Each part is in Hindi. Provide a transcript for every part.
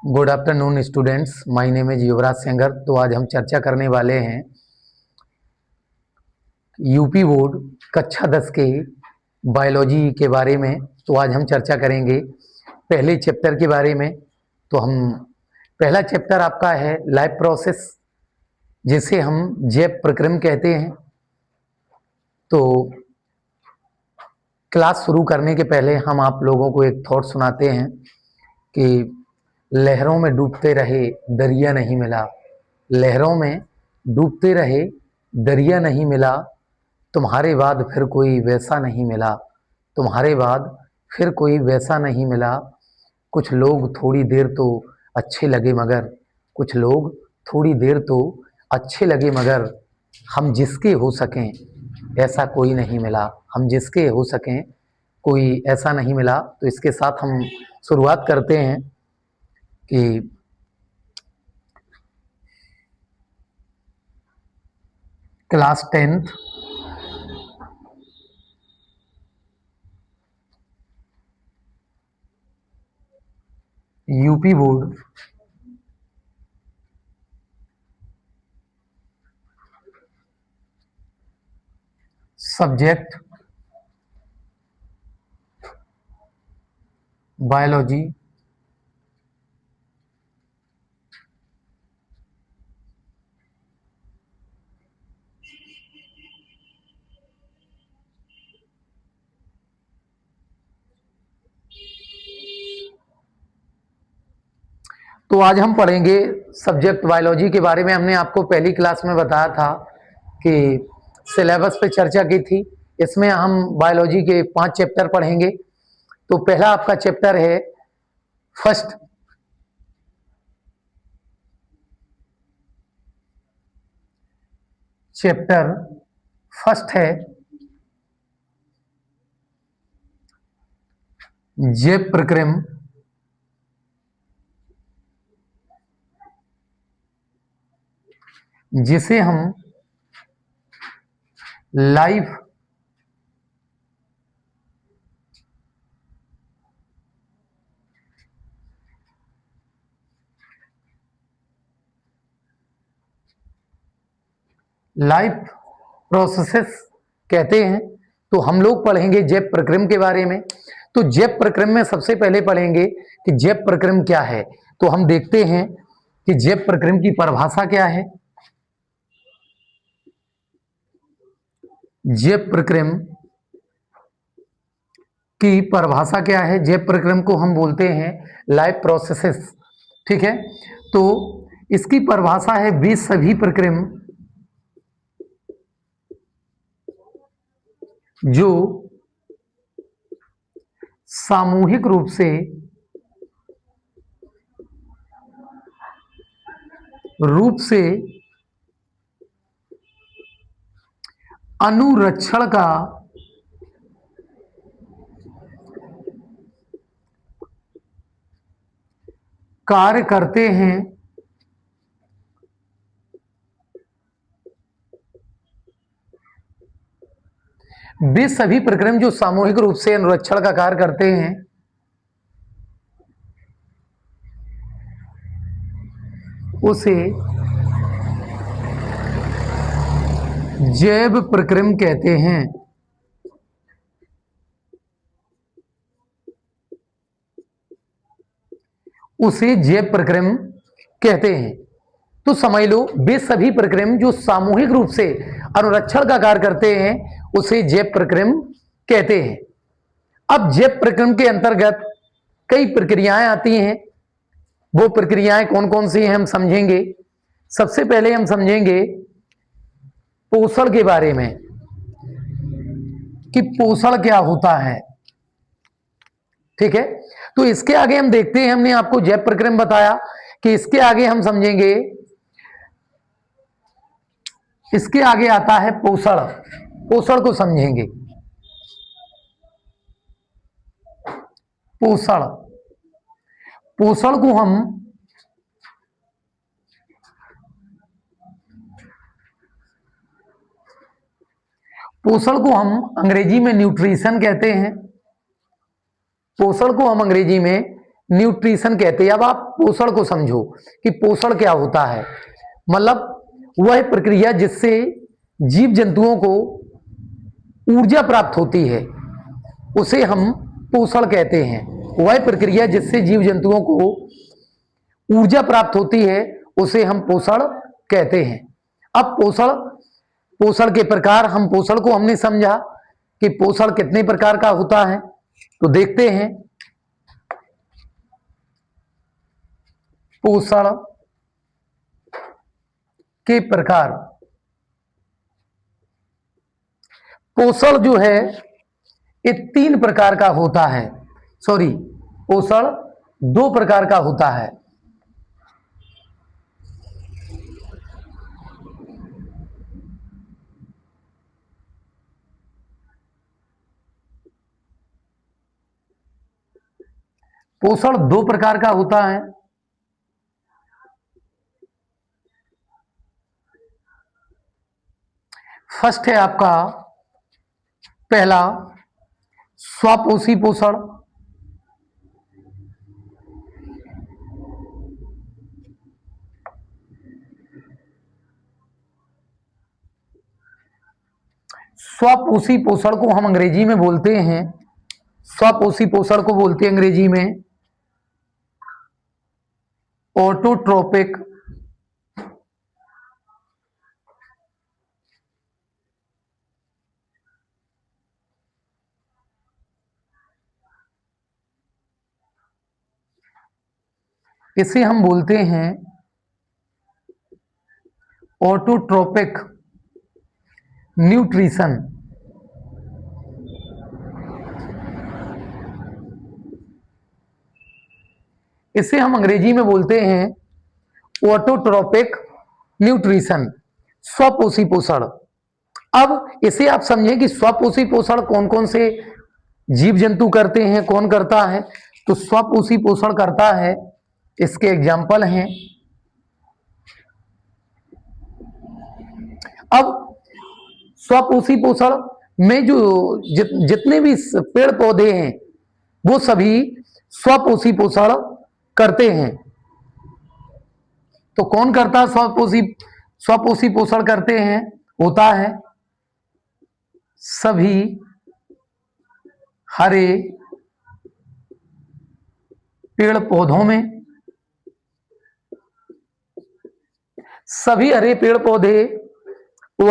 Good afternoon students, my name is Yuvraj Sengar. तो आज हम चर्चा करने वाले हैं यूपी बोर्ड कक्षा 10 के बायोलॉजी के बारे में। तो आज हम चर्चा करेंगे पहले चैप्टर के बारे में। तो हम पहला चैप्टर आपका है लाइफ प्रोसेस, जिसे हम जैव प्रक्रम कहते हैं। तो क्लास शुरू करने के पहले हम आप लोगों को एक थॉट सुनाते हैं कि लहरों में डूबते रहे दरिया नहीं मिला, लहरों में डूबते रहे दरिया नहीं मिला, तुम्हारे बाद फिर कोई वैसा नहीं मिला, तुम्हारे बाद फिर कोई वैसा नहीं मिला। कुछ लोग थोड़ी देर तो अच्छे लगे मगर, कुछ लोग थोड़ी देर तो अच्छे लगे मगर, हम जिसके हो सकें ऐसा कोई नहीं मिला, हम जिसके हो सकें कोई ऐसा नहीं मिला। तो इसके साथ हम शुरुआत करते हैं कि class 10th UP board subject biology तो आज हम पढ़ेंगे सब्जेक्ट बायोलॉजी के बारे में। हमने आपको पहली क्लास में बताया था कि सिलेबस पे चर्चा की थी। इसमें हम बायोलॉजी के 5 चैप्टर पढ़ेंगे। तो पहला आपका चैप्टर है फर्स्ट चैप्टर फर्स्ट है जैव प्रक्रम, जिसे हम लाइफ लाइफ प्रोसेसेस कहते हैं। तो हम लोग पढ़ेंगे जैव प्रक्रम के बारे में। तो जैव प्रक्रम में सबसे पहले पढ़ेंगे कि जैव प्रक्रम क्या है। तो हम देखते हैं कि जैव प्रक्रम की परिभाषा क्या है। जैव प्रक्रम की परिभाषा क्या है? जैव प्रक्रम को हम बोलते हैं लाइफ प्रोसेसेस, ठीक है। तो इसकी परिभाषा है वे सभी प्रक्रम जो सामूहिक रूप से अनुरक्षण का कार्य करते हैं, वे सभी प्रक्रम जो सामूहिक रूप से अनुरक्षण का कार्य करते हैं उसे जैव प्रक्रम कहते हैं। उसे जैव प्रक्रम कहते हैं। तो समझ लो, वे सभी प्रक्रम जो सामूहिक रूप से अनुरक्षण का कार्य करते हैं उसे जैव प्रक्रम कहते हैं। अब जैव प्रक्रम के अंतर्गत कई प्रक्रियाएं आती हैं। वो प्रक्रियाएं कौन कौन सी हैं हम समझेंगे। सबसे पहले हम समझेंगे पोषण के बारे में कि पोषण क्या होता है, ठीक है। तो इसके आगे हम देखते हैं, हमने आपको जैव प्रक्रम बताया कि इसके आगे हम समझेंगे, इसके आगे आता है पोषण। पोषण को समझेंगे। पोषण पोषण को हम अंग्रेजी में न्यूट्रिशन कहते हैं। पोषण को हम अंग्रेजी में न्यूट्रिशन कहते हैं। अब आप पोषण को समझो कि पोषण क्या होता है। मतलब वह प्रक्रिया जिससे जीव जंतुओं को ऊर्जा प्राप्त होती है, उसे हम पोषण कहते हैं। वह प्रक्रिया जिससे जीव जंतुओं को ऊर्जा प्राप्त होती है, उसे हम पोषण कहते हैं। अब पोषण के प्रकार, हम पोषण को हमने समझा कि पोषण कितने प्रकार का होता है, तो देखते हैं पोषण के प्रकार। पोषण जो है ये 3 प्रकार का होता है, सॉरी पोषण 2 प्रकार का होता है। पोषण 2 प्रकार का होता है। फर्स्ट है आपका पहला स्वपोषी पोषण। स्वपोषी पोषण को हम अंग्रेजी में बोलते हैं, स्वपोषी पोषण को बोलते हैं अंग्रेजी में ऑटोट्रोपिक इसे हम बोलते हैं ऑटोट्रोपिक न्यूट्रिशन। इसे हम अंग्रेजी में बोलते हैं ऑटोट्रोपिक न्यूट्रिशन, स्वपोषी पोषण। अब इसे आप समझें कि स्वपोषी पोषण कौन कौन से जीव जंतु करते हैं, कौन करता है। तो स्वपोषी पोषण करता है, इसके एग्जाम्पल हैं। अब स्वपोषी पोषण में जो जितने भी पेड़ पौधे हैं वो सभी स्वपोषी पोषण करते हैं। तो कौन करता है स्वपोषी पोषण करते हैं, होता है सभी हरे पेड़ पौधों में, सभी हरे पेड़ पौधे व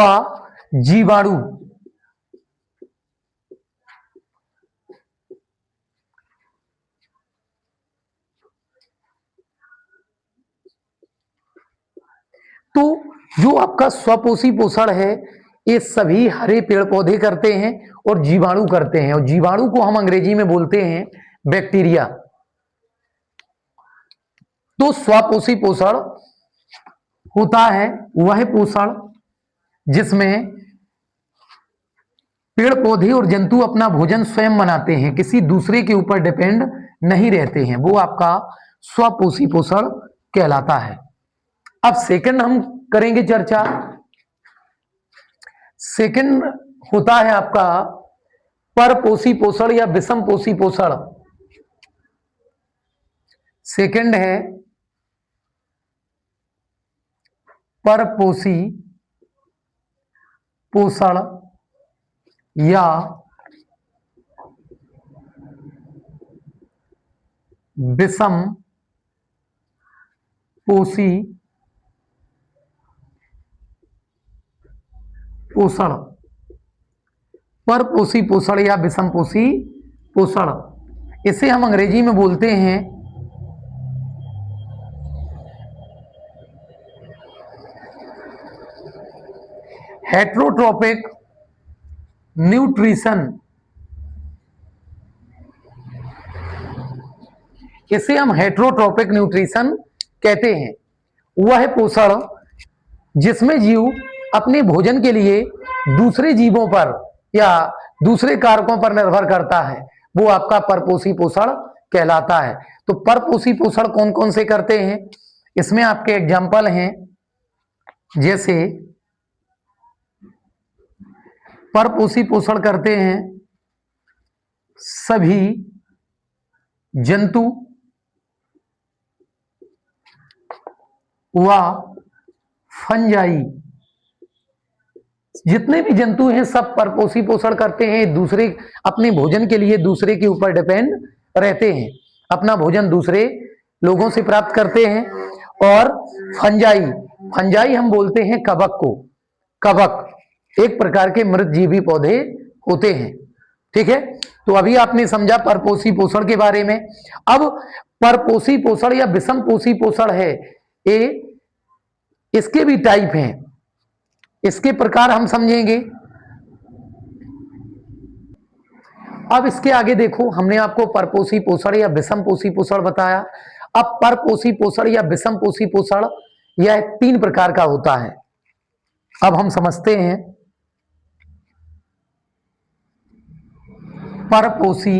जीवाणु तो जो आपका स्वपोषी पोषण है ये सभी हरे पेड़ पौधे करते हैं और जीवाणु करते हैं। और जीवाणु को हम अंग्रेजी में बोलते हैं बैक्टीरिया। तो स्वपोषी पोषण होता है वह पोषण जिसमें पेड़ पौधे और जंतु अपना भोजन स्वयं बनाते हैं, किसी दूसरे के ऊपर डिपेंड नहीं रहते हैं, वो आपका स्वपोषी पोषण कहलाता है। अब सेकंड हम करेंगे चर्चा। सेकंड होता है आपका परपोषी पोषण या विषम पोषी पोषण। सेकंड है परपोषी पोषण या विषम पोषी पोषण। परपोषी पोषण या विषम पोषी पोषण, इसे हम अंग्रेजी में बोलते हैं हेट्रोट्रोपिक न्यूट्रिशन। इसे हम हेट्रोट्रोपिक न्यूट्रिशन कहते हैं। वह पोषण जिसमें जीव अपने भोजन के लिए दूसरे जीवों पर या दूसरे कारकों पर निर्भर करता है, वो आपका परपोषी पोषण कहलाता है। तो परपोषी पोषण कौन कौन से करते हैं, इसमें आपके एग्जाम्पल हैं, जैसे परपोषी पोषण करते हैं सभी जंतु व फंजाई, जितने भी जंतु हैं सब परपोषी पोषण करते हैं, दूसरे अपने भोजन के लिए दूसरे के ऊपर डिपेंड रहते हैं, अपना भोजन दूसरे लोगों से प्राप्त करते हैं। और फंजाई, फंजाई हम बोलते हैं कवक को, कवक एक प्रकार के मृतजीवी पौधे होते हैं। ठीक है, तो अभी आपने समझा परपोषी पोषण के बारे में। अब परपोषी पोषण या विषम पोषी पोषण है, ये इसके भी टाइप हैं, इसके प्रकार हम समझेंगे। अब इसके आगे देखो, हमने आपको परपोषी पोषण या विषम पोषी पोषण बताया। अब परपोषी पोषण या विषम पोषी पोषण यह 3 प्रकार का होता है। अब हम समझते हैं परपोषी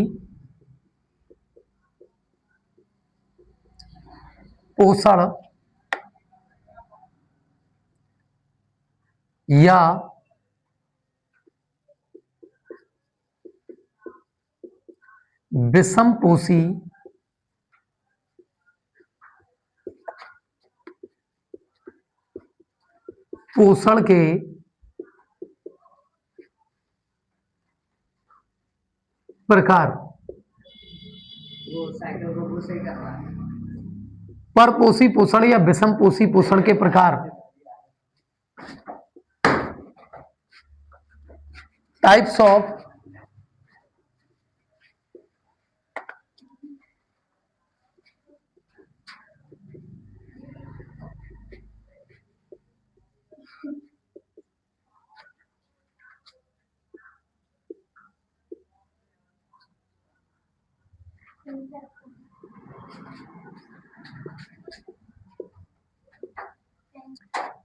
पोषण या विषम पोषी पोषण के प्रकार। परपोषी पोषण या विषम पोषी पोषण के प्रकार, types of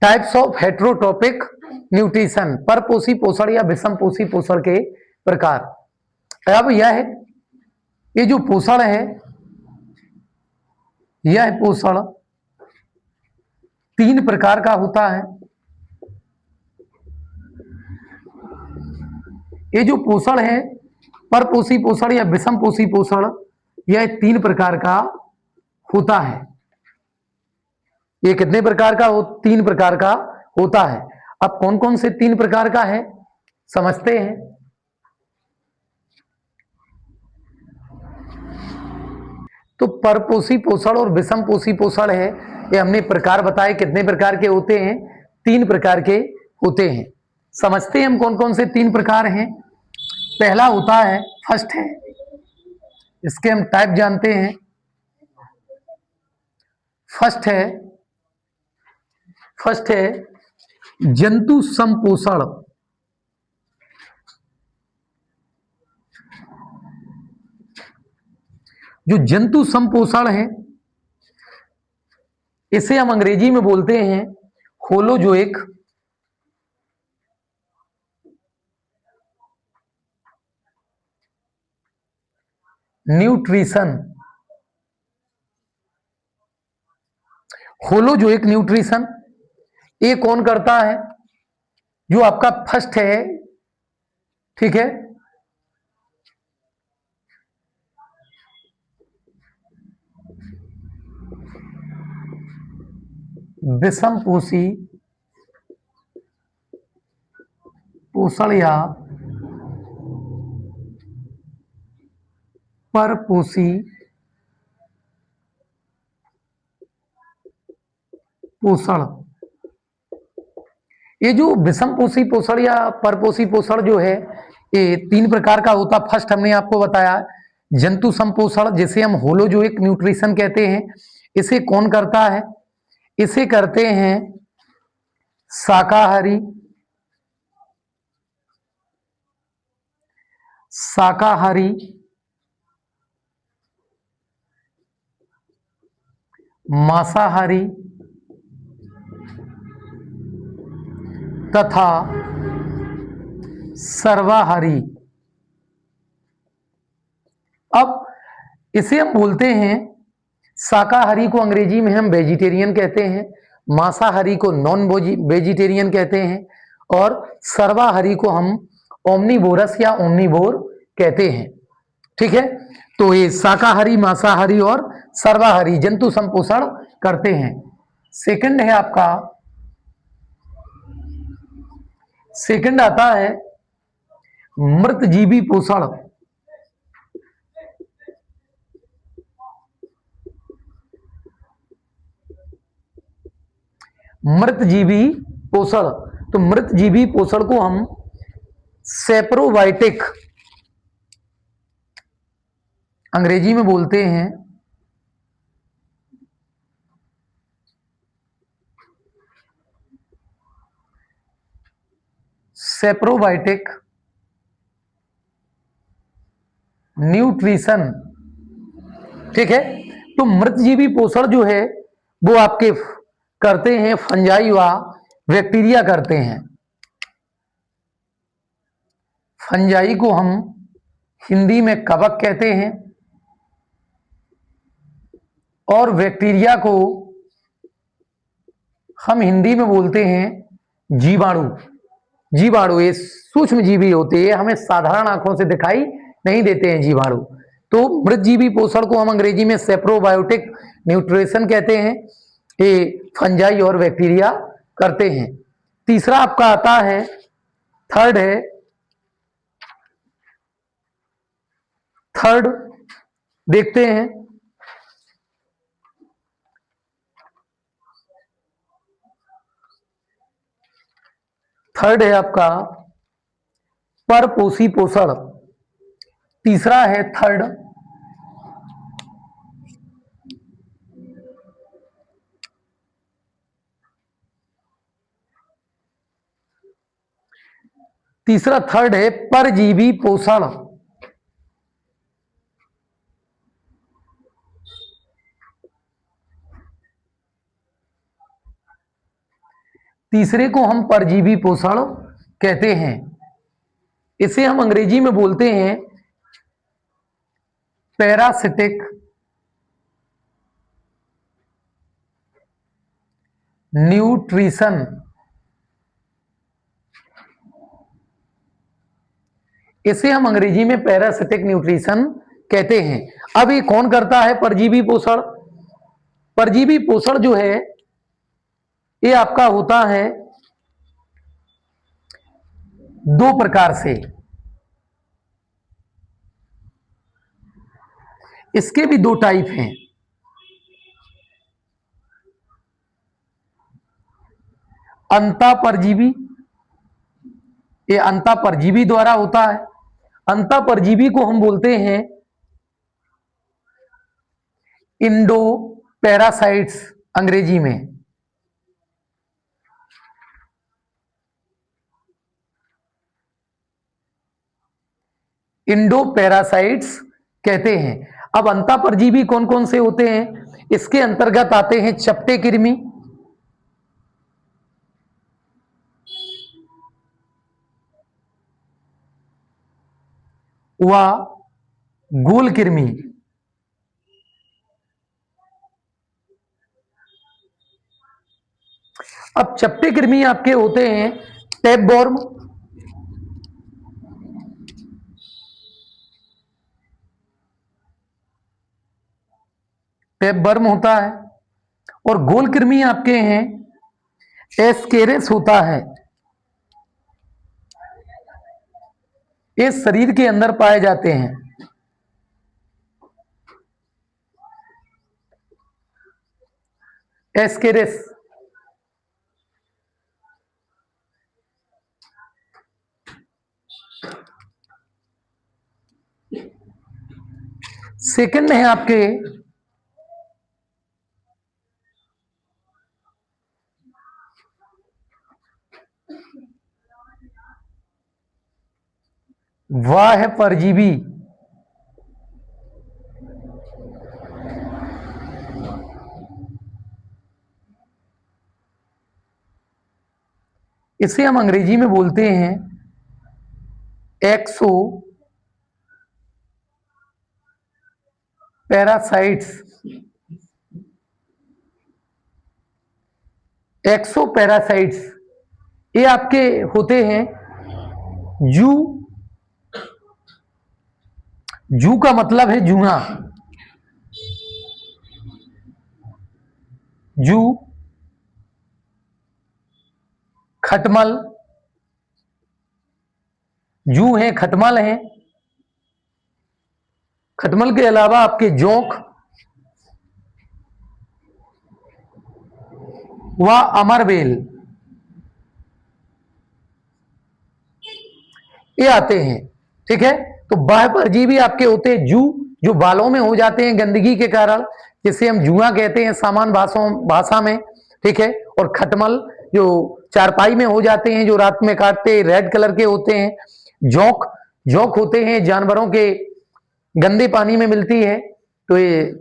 types of heterotrophic nutrition, परपोषी पोषण या विषम पोषी पोषण के प्रकार। अब यह है, ये जो पोषण है, यह पोषण 3 प्रकार का होता है। ये जो पोषण है, परपोषी पोषण या विषम पोषी पोषण, यह 3 प्रकार का होता है। ये कितने प्रकार का 3 प्रकार का होता है। अब कौन कौन से 3 प्रकार का है समझते हैं। तो परपोषी पोषण और विषम पोषी पोषण है, ये हमने प्रकार बताए कितने प्रकार के होते हैं, 3 प्रकार के होते हैं। समझते हैं हम कौन कौन से 3 प्रकार हैं। पहला होता है, फर्स्ट है, इसके हम टाइप जानते हैं। फर्स्ट है जंतु संपोषण। जो जंतु संपोषण है, इसे हम अंग्रेजी में बोलते हैं होलोजोइक न्यूट्रिशन। होलोजोइक न्यूट्रिशन ये कौन करता है, जो आपका फर्स्ट है, ठीक है, विषम पोषी पोषण या परपोषी पोषण। ये जो विषम पोषी पोषण या परपोषी पोषण जो है, ये 3 प्रकार का होता। फर्स्ट हमने आपको बताया जंतु संपोषण, जिसे हम होलोजोइक न्यूट्रिशन कहते हैं। इसे कौन करता है, इसे करते हैं शाकाहारी मांसाहारी तथा सर्वाहारी। अब इसे हम बोलते हैं, शाकाहारी को अंग्रेजी में हम वेजिटेरियन कहते हैं, मांसाहारी को नॉन वेजिटेरियन कहते हैं, और सर्वाहारी को हम ओमनीवोरस या ओमनीवोर कहते हैं। ठीक है, तो ये शाकाहारी, मांसाहारी और सर्वाहारी जंतु संपोषण करते हैं। सेकंड है आपका, सेकंड आता है मृतजीवी पोषण। मृतजीवी पोषण, तो मृतजीवी पोषण को हम सेप्रोबायोटिक अंग्रेजी में बोलते हैं। सेप्रोबायोटिक न्यूट्रिशन, ठीक है। तो मृतजीवी पोषण जो है वो आपके करते हैं फंजाई व बैक्टीरिया करते हैं। फंजाई को हम हिंदी में कवक कहते हैं और बैक्टीरिया को हम हिंदी में बोलते हैं जीवाणु। जीवाणु ये सूक्ष्म जीवी होते हैं, हमें साधारण आंखों से दिखाई नहीं देते हैं जीवाणु। तो मृतजीवी पोषण को हम अंग्रेजी में सेप्रोबायोटिक न्यूट्रिशन कहते हैं, ये फंजाई और बैक्टीरिया करते हैं। तीसरा आपका आता है, थर्ड है, थर्ड देखते हैं, थर्ड है आपका परपोषी पोषण। तीसरा है थर्ड तीसरा थर्ड है परजीवी पोषण। तीसरे को हम परजीवी पोषण कहते हैं। इसे हम अंग्रेजी में बोलते हैं पैरासिटिक न्यूट्रिशन। इसे हम अंग्रेजी में पैरासिटिक न्यूट्रिशन कहते हैं। अब ये कौन करता है परजीवी पोषण? परजीवी पोषण जो है ये आपका होता है दो प्रकार से। इसके भी दो टाइप हैं। अंतःपरजीवी, ये अंतःपरजीवी द्वारा होता है। अंतःपरजीवी को हम बोलते हैं इंडो पैरासाइट्स अंग्रेजी में। इंडो पैरासाइट्स कहते हैं। अब अंतःपरजीवी कौन कौन से होते हैं? इसके अंतर्गत आते हैं चपटे कृमि, व गोल कृमि। अब चपटे कृमि आपके होते हैं टैपवॉर्म, टैपवर्म होता है, और गोल कृमि आपके हैं एस्केरिस होता है। ये शरीर के अंदर पाए जाते हैं। एस्केरिस सेकंड है आपके वह है परजीवी। इसे हम अंग्रेजी में बोलते हैं एक्सो पैरासाइट्स। एक्सो पैरासाइट्स ये आपके होते हैं जू। जू का मतलब है जुआ। जू खटमल, जू है, खटमल है। खटमल के अलावा आपके जोंक व अमरबेल ये आते हैं। ठीक है, तो बाह्य परजीवी आपके होते हैं जू, जो बालों में हो जाते हैं गंदगी के कारण, जिसे हम जुआ कहते हैं सामान्य भाषा में। ठीक है, और खटमल जो चारपाई में हो जाते हैं, जो रात में काटते रेड कलर के होते हैं। जोंक, जोंक होते हैं जानवरों के गंदे पानी में मिलती है तो ये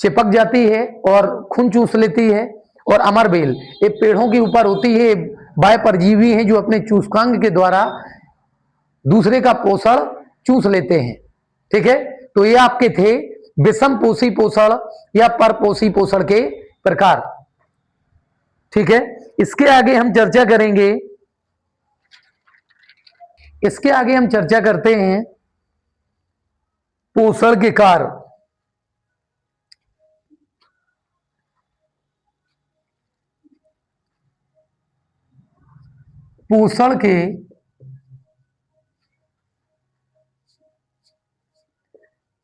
चिपक जाती है और खून चूस लेती है। और अमरबेल ये पेड़ों के ऊपर होती है, बाह्य परजीवी है जो अपने चूसकांग के द्वारा दूसरे का पोषण चूस लेते हैं। ठीक है, तो ये आपके थे विषम पोषी पोषण या परपोषी पोषण के प्रकार। ठीक है, इसके आगे हम चर्चा करेंगे, इसके आगे हम चर्चा करते हैं पोषण के कार्य।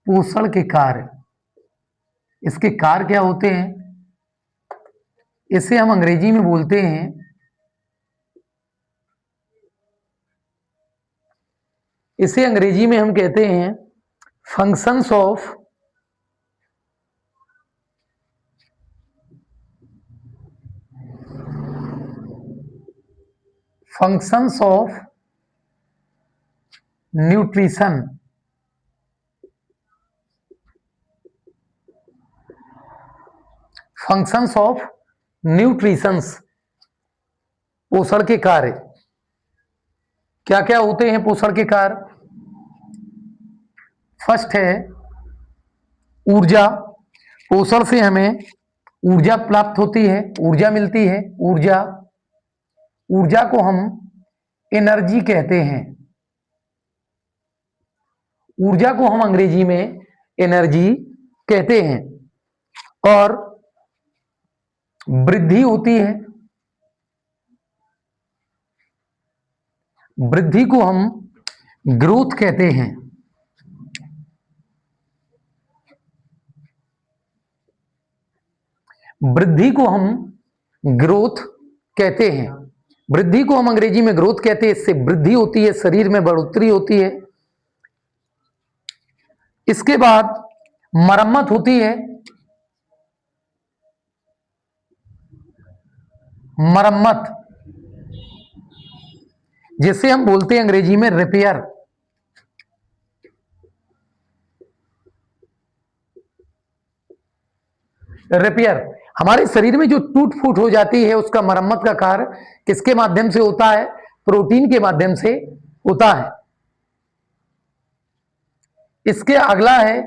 पोषण के कार्य, इसके कार्य क्या होते हैं, इसे हम अंग्रेजी में बोलते हैं, इसे अंग्रेजी में हम कहते हैं functions of nutrition. Functions of nutritions, पोषण के कार्य। क्या क्या होते हैं पोषण के कार्य? फर्स्ट है ऊर्जा। पोषण से हमें ऊर्जा प्राप्त होती है, ऊर्जा मिलती है। ऊर्जा, ऊर्जा को हम एनर्जी कहते हैं। ऊर्जा को हम अंग्रेजी में एनर्जी कहते हैं। और वृद्धि होती है, वृद्धि को हम ग्रोथ कहते हैं। वृद्धि को हम ग्रोथ कहते हैं। वृद्धि को हम अंग्रेजी में ग्रोथ कहते हैं। इससे वृद्धि होती है, शरीर में बढ़ोतरी होती है। इसके बाद मरम्मत होती है, मरम्मत जिसे हम बोलते हैं अंग्रेजी में रिपेयर। रिपेयर, हमारे शरीर में जो टूट फूट हो जाती है उसका मरम्मत का कार्य किसके माध्यम से होता है? प्रोटीन के माध्यम से होता है। इसके अगला है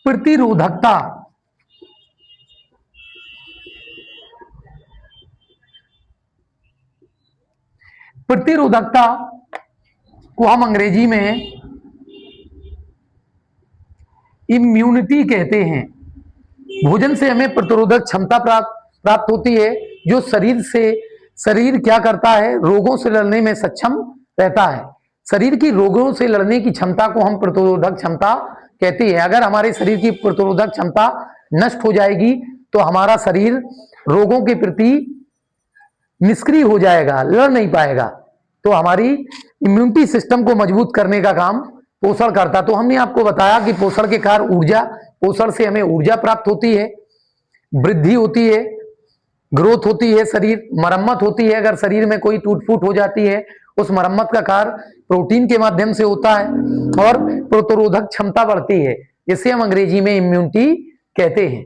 प्रतिरोधकता। प्रतिरोधकता को हम अंग्रेजी में इम्यूनिटी कहते हैं। भोजन से हमें प्रतिरोधक क्षमता प्राप्त होती है, जो शरीर क्या करता है? रोगों से लड़ने में सक्षम रहता है। शरीर की रोगों से लड़ने की क्षमता को हम प्रतिरोधक क्षमता कहते हैं। अगर हमारे शरीर की प्रतिरोधक क्षमता नष्ट हो जाएगी तो हमारा शरीर रोगों के प्रति निष्क्रिय हो जाएगा, लड़ नहीं पाएगा। तो हमारी इम्यूनिटी सिस्टम को मजबूत करने का काम पोषण करता। तो हमने आपको बताया कि पोषण के कार्य ऊर्जा, पोषण से हमें ऊर्जा प्राप्त होती है, वृद्धि होती है, ग्रोथ होती है, शरीर मरम्मत होती है। अगर शरीर में कोई टूट फूट हो जाती है उस मरम्मत का कार्य प्रोटीन के माध्यम से होता है, और प्रतिरोधक क्षमता बढ़ती है, जिसे हम अंग्रेजी में इम्यूनिटी कहते हैं।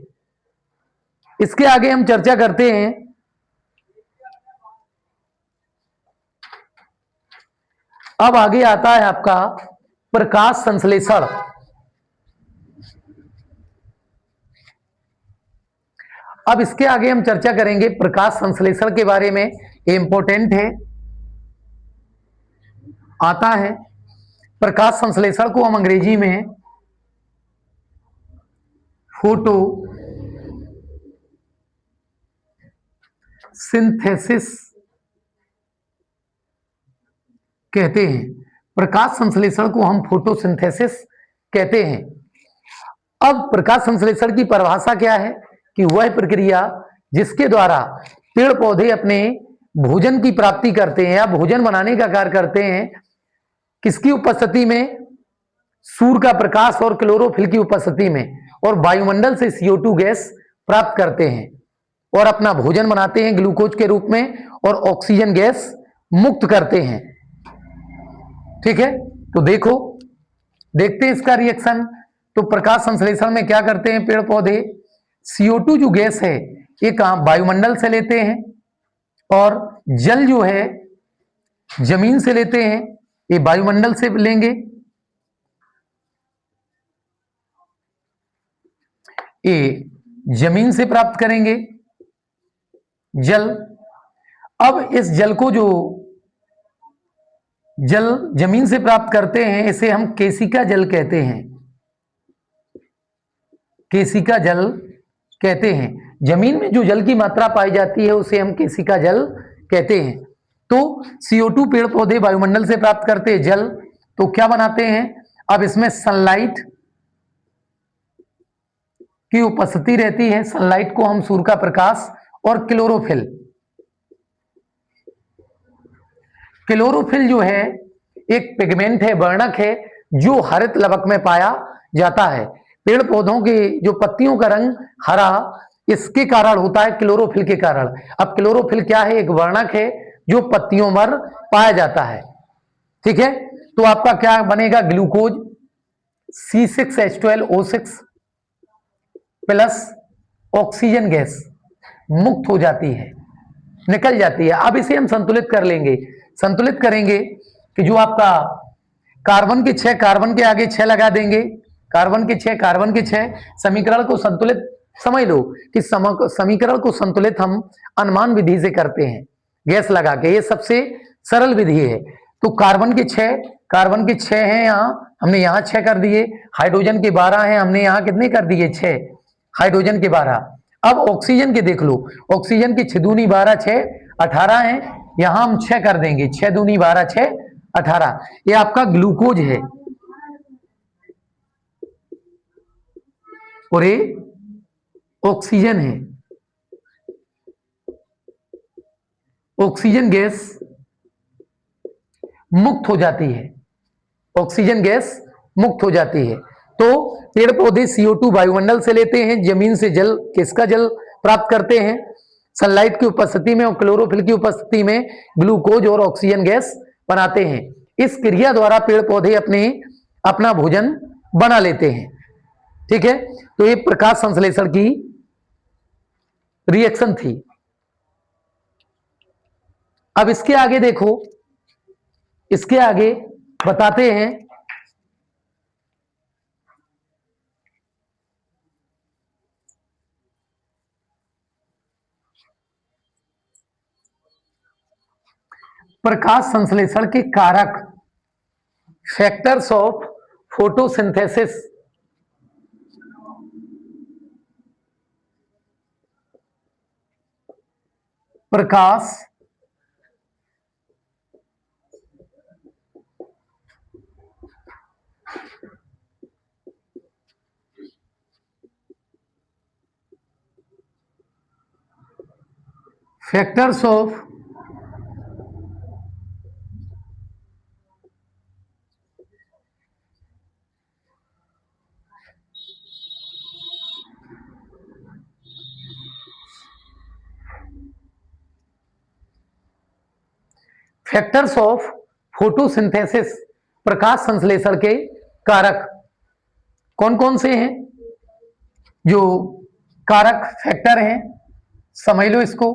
इसके आगे हम चर्चा करते हैं अब आगे आता है आपका प्रकाश संश्लेषण। अब इसके आगे हम चर्चा करेंगे प्रकाश संश्लेषण के बारे में। इंपॉर्टेंट है, आता है। प्रकाश संश्लेषण को हम अंग्रेजी में फोटो सिंथेसिस कहते हैं। प्रकाश संश्लेषण को हम फोटोसिंथेसिस कहते हैं। अब प्रकाश संश्लेषण की परिभाषा क्या है कि वह प्रक्रिया जिसके द्वारा पेड़ पौधे अपने भोजन की प्राप्ति करते हैं या भोजन बनाने का कार्य करते हैं, किसकी उपस्थिति में? सूर्य का प्रकाश और क्लोरोफिल की उपस्थिति में, और वायुमंडल से CO2 गैस प्राप्त करते हैं और अपना भोजन बनाते हैं ग्लूकोज के रूप में और ऑक्सीजन गैस मुक्त करते हैं। ठीक है, तो देखते हैं इसका रिएक्शन। तो प्रकाश संश्लेषण में क्या करते हैं पेड़ पौधे? CO2 जो गैस है ये कहां? वायुमंडल से लेते हैं, और जल जो है जमीन से लेते हैं, ये वायुमंडल से लेंगे, ये जमीन से प्राप्त करेंगे जल। अब इस जल को जो जल जमीन से प्राप्त करते हैं इसे हम केशिका जल कहते हैं। केशिका जल कहते हैं। जमीन में जो जल की मात्रा पाई जाती है उसे हम केशिका जल कहते हैं। तो CO2 पेड़ पौधे वायुमंडल से प्राप्त करते हैं जल, तो क्या बनाते हैं? अब इसमें सनलाइट की उपस्थिति रहती है। सनलाइट को हम सूर्य का प्रकाश और क्लोरोफिल, क्लोरोफिल जो है एक पिगमेंट है, वर्णक है, जो हरित लवक में पाया जाता है। पेड़ पौधों के जो पत्तियों का रंग हरा इसके कारण होता है, क्लोरोफिल के कारण। अब क्लोरोफिल क्या है? एक वर्णक है जो पत्तियों पर पाया जाता है। ठीक है, तो आपका क्या बनेगा? Glucose C6H12O6 plus oxygen gas मुक्त हो जाती है, निकल जाती है। अब इसे हम संतुलित कर लेंगे। संतुलित करेंगे कि जो आपका कार्बन के 6, कार्बन के आगे 6 लगा देंगे, कार्बन के 6, कार्बन के 6, समीकरण को संतुलित समझ लो कि समीकरण को संतुलित हम अनुमान विधि से करते हैं गैस लगा के, ये सबसे सरल विधि है। तो कार्बन के 6, कार्बन के 6 हैं यहां, हमने यहां 6 कर दिए। हाइड्रोजन के 12 हैं, हमने यहां कितने कर दिए? 6। हाइड्रोजन के 12। अब ऑक्सीजन के देख लो, ऑक्सीजन की 6 दूनी 12, 6 18 है, यहां हम 6 कर देंगे। 6 दूनी 12, 6 18। ये आपका ग्लूकोज है और ये ऑक्सीजन है। ऑक्सीजन गैस मुक्त हो जाती है, ऑक्सीजन गैस मुक्त हो जाती है। तो पेड़ पौधे CO2 वायुमंडल से लेते हैं, जमीन से जल, किसका जल प्राप्त करते हैं? सनलाइट की उपस्थिति में और क्लोरोफिल की उपस्थिति में ग्लूकोज और ऑक्सीजन गैस बनाते हैं। इस क्रिया द्वारा पेड़ पौधे अपना भोजन बना लेते हैं। ठीक है, तो ये प्रकाश संश्लेषण की रिएक्शन थी। अब इसके आगे देखो, इसके आगे बताते हैं प्रकाश संश्लेषण के कारक, फैक्टर्स ऑफ फोटोसिंथेसिस। प्रकाश factors of factors of photosynthesis, प्रकाश संश्लेषण के कारक कौन कौन से हैं? जो कारक फैक्टर हैं, समझ लो इसको,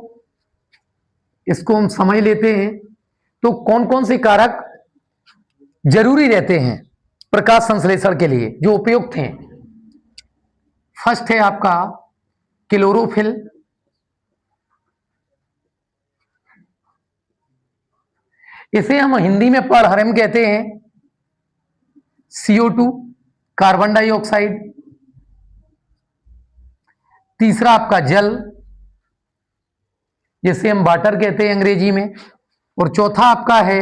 इसको हम समझ लेते हैं। तो कौन कौन से कारक जरूरी रहते हैं प्रकाश संश्लेषण के लिए, जो उपयुक्त हैं? फर्स्ट है आपका क्लोरोफिल, इसे हम हिंदी में परहरम कहते हैं। CO2 carbon dioxide. तीसरा आपका जल, जिसे हम वाटर कहते हैं अंग्रेजी में। और चौथा आपका है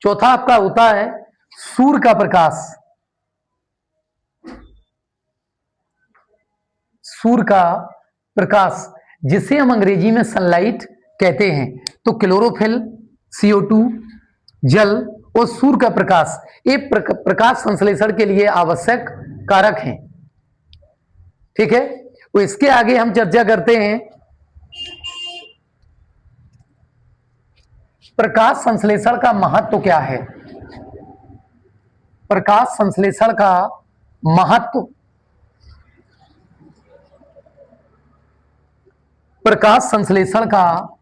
चौथा आपका होता है सूर्य का प्रकाश। सूर्य का प्रकाश जिसे हम अंग्रेजी में सनलाइट कहते हैं। तो क्लोरोफिल, CO2, जल और सूर्य का प्रकाश ये प्रकाश संश्लेषण के लिए आवश्यक कारक हैं। ठीक है, तो इसके आगे हम चर्चा करते हैं प्रकाश संश्लेषण का महत्व क्या है। प्रकाश संश्लेषण का महत्व, प्रकाश संश्लेषण का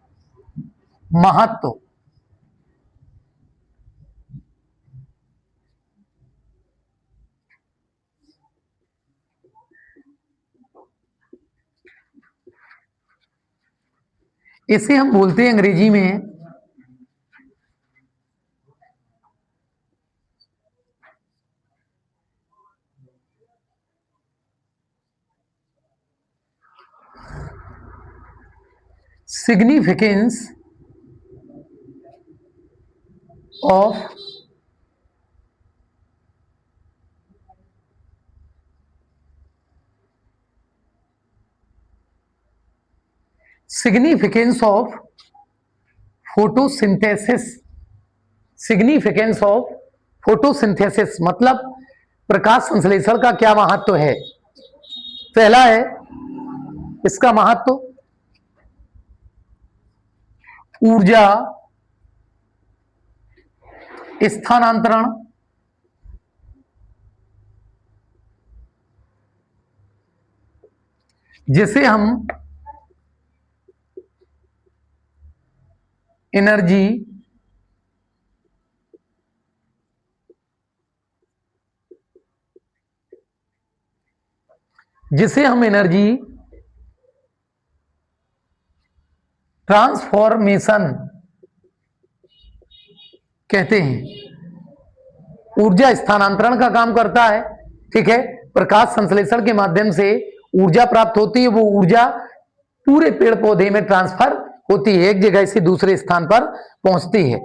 महत्व। इसे हम बोलते हैं अंग्रेजी में significance of significance of photosynthesis. Significance of photosynthesis मतलब प्रकाश संश्लेषण का क्या महत्व है। पहला है इसका महत्व ऊर्जा स्थानांतरण, जिसे हम एनर्जी ट्रांसफॉर्मेशन कहते हैं। ऊर्जा स्थानांतरण का काम करता है। ठीक है, प्रकाश संश्लेषण के माध्यम से ऊर्जा प्राप्त होती है, वो ऊर्जा पूरे पेड़ पौधे में ट्रांसफर होती है, एक जगह से दूसरे स्थान पर पहुंचती है।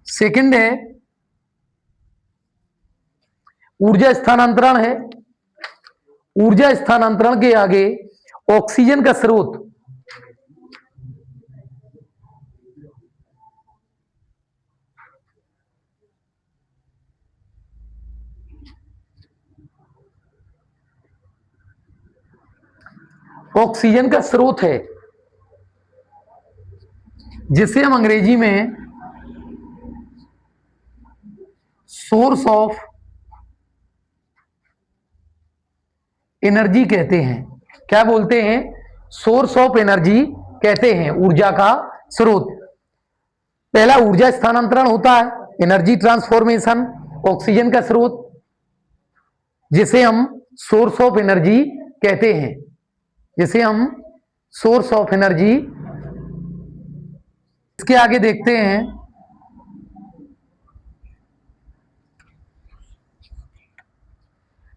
सेकंड है ऊर्जा स्थानांतरण है। ऊर्जा स्थानांतरण के आगे ऑक्सीजन का स्रोत, ऑक्सीजन का स्रोत है, जिसे हम अंग्रेजी में सोर्स ऑफ एनर्जी कहते हैं। क्या बोलते हैं? सोर्स ऑफ एनर्जी कहते हैं, ऊर्जा का स्रोत। पहला ऊर्जा स्थानांतरण होता है, एनर्जी ट्रांसफॉर्मेशन, ऑक्सीजन का स्रोत, जिसे हम सोर्स ऑफ एनर्जी कहते हैं, जिसे हम सोर्स ऑफ एनर्जी। इसके आगे देखते हैं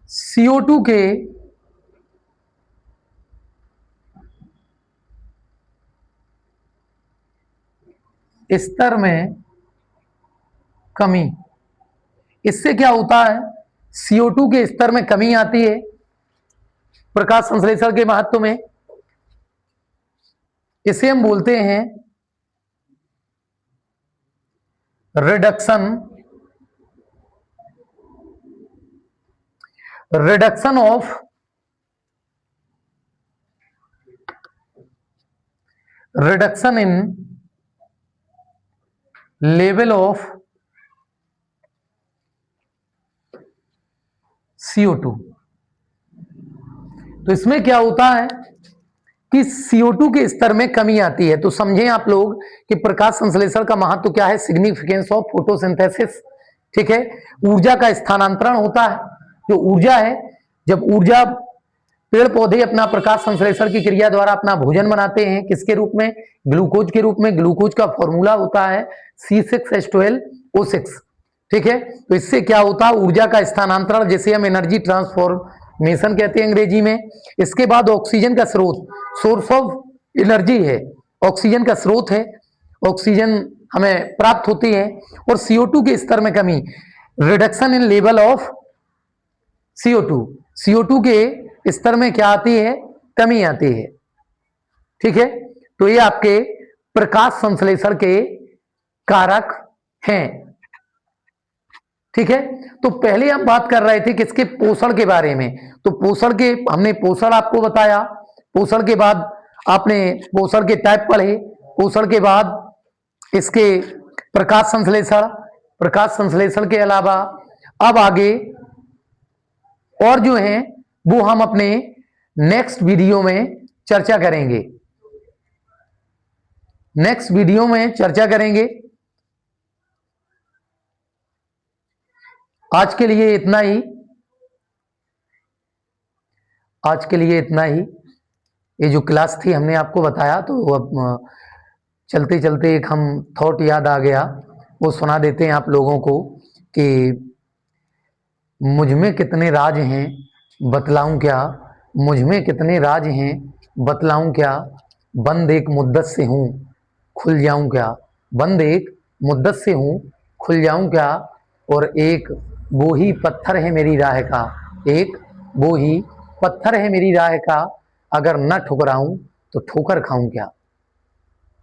CO2 के स्तर में कमी। इससे क्या होता है? CO2 के स्तर में कमी आती है प्रकाश संश्लेषण के महत्व में। इसे हम बोलते हैं reduction of reduction in level of CO2। तो इसमें क्या होता है कि CO2 के स्तर में कमी आती है। तो समझें आप लोग कि प्रकाश संश्लेषण का महत्व क्या है। Significance of photosynthesis. ठीक है, ऊर्जा का स्थानांतरण होता है। जो ऊर्जा है, जब ऊर्जा पेड़ पौधे अपना प्रकाश संश्लेषण की क्रिया द्वारा अपना भोजन बनाते हैं, किसके रूप में? ग्लूकोज के रूप में। ग्लूकोज का फॉर्मूला होता है C6H12O6। ठीक है, तो इससे क्या होता है? ऊर्जा का स्थानांतरण, जिसे हम एनर्जी ट्रांसफॉर्मेशन कहते हैं अंग्रेजी में। इसके बाद ऑक्सीजन का स्रोत, सोर्स ऑफ एनर्जी है, ऑक्सीजन का स्रोत है। ऑक्सीजन हमें प्राप्त होती है। और CO2 के स्तर में कमी, reduction in level of CO2, CO2 के स्तर में क्या आती है, कमी आती है। ठीक है, तो ये आपके प्रकाश संश्लेषण के कारक हैं। ठीक है, तो पहले हम बात कर रहे थे किसके, पोषण के बारे में। तो पोषण के, हमने पोषण आपको बताया, पोषण के बाद आपने पोषण के टाइप पढ़े, पोषण के बाद इसके प्रकाश संश्लेषण, प्रकाश संश्लेषण के अलावा अब आगे और जो है वो हम अपने नेक्स्ट वीडियो में चर्चा करेंगे, नेक्स्ट वीडियो में चर्चा करेंगे। आज के लिए इतना ही, आज के लिए इतना ही। ये जो क्लास थी हमने आपको बताया, तो अब चलते चलते एक हम थॉट याद आ गया, वो सुना देते हैं आप लोगों को कि मुझ में कितने राज हैं बतलाऊं क्या, मुझ में कितने राज हैं बतलाऊं क्या, बंद एक मुद्दत से हूँ खुल जाऊं क्या, बंद एक मुद्दत से हूँ खुल जाऊं क्या, और एक वो ही पत्थर है मेरी राह का, एक वो ही पत्थर है मेरी राह का, अगर न ठुकराऊं तो ठोकर खाऊं क्या।